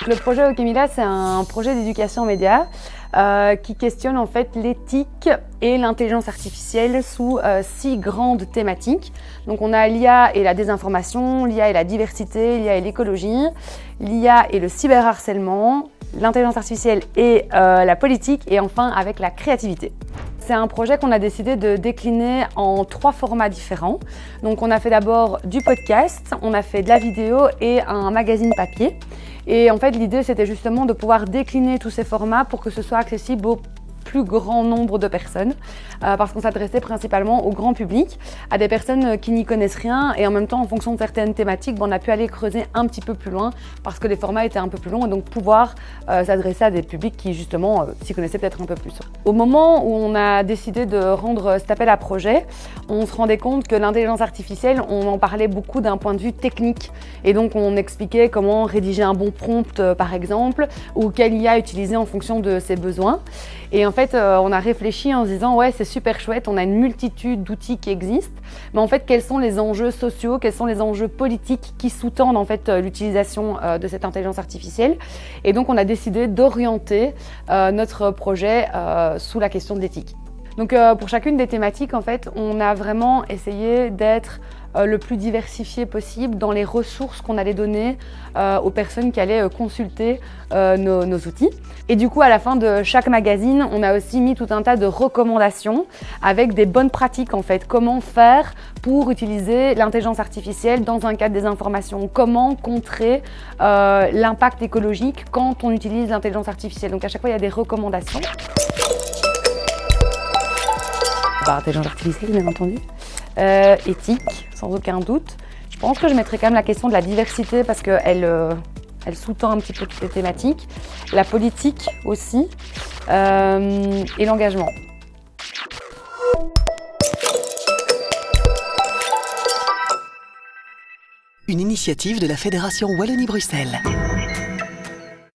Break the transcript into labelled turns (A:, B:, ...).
A: Le projet Okemila, c'est un projet d'éducation aux médias qui questionne en fait l'éthique et l'intelligence artificielle sous 6 grandes thématiques. Donc on a l'IA et la désinformation, l'IA et la diversité, l'IA et l'écologie, l'IA et le cyberharcèlement, l'intelligence artificielle et la politique, et enfin avec la créativité. C'est un projet qu'on a décidé de décliner en 3 formats différents. Donc on a fait d'abord du podcast, on a fait de la vidéo et un magazine papier. Et en fait l'idée c'était justement de pouvoir décliner tous ces formats pour que ce soit accessible au plus grand nombre de personnes parce qu'on s'adressait principalement au grand public, à des personnes qui n'y connaissent rien, et en même temps en fonction de certaines thématiques, on a pu aller creuser un petit peu plus loin parce que les formats étaient un peu plus longs, et donc pouvoir s'adresser à des publics qui justement s'y connaissaient peut-être un peu plus. Au moment où on a décidé de rendre cet appel à projet, on se rendait compte que l'intelligence artificielle, on en parlait beaucoup d'un point de vue technique, et donc on expliquait comment rédiger un bon prompt par exemple, ou quelle IA utiliser en fonction de ses besoins. Et en fait, on a réfléchi en se disant ouais, c'est super chouette, on a une multitude d'outils qui existent, mais en fait, quels sont les enjeux sociaux, quels sont les enjeux politiques qui sous-tendent en fait l'utilisation de cette intelligence artificielle? Et donc, on a décidé d'orienter notre projet sous la question de l'éthique. Donc, pour chacune des thématiques, en fait, on a vraiment essayé d'être le plus diversifié possible dans les ressources qu'on allait donner aux personnes qui allaient consulter nos outils. Et du coup, à la fin de chaque magazine, on a aussi mis tout un tas de recommandations avec des bonnes pratiques en fait. Comment faire pour utiliser l'intelligence artificielle dans un cadre des informations? Comment contrer l'impact écologique quand on utilise l'intelligence artificielle? Donc à chaque fois, il y a des recommandations. Intelligence artificielle, bien entendu. Éthique, sans aucun doute. Je pense que je mettrai quand même la question de la diversité parce qu'elle elle sous-tend un petit peu toutes les thématiques. La politique aussi, et l'engagement.
B: Une initiative de la Fédération Wallonie-Bruxelles.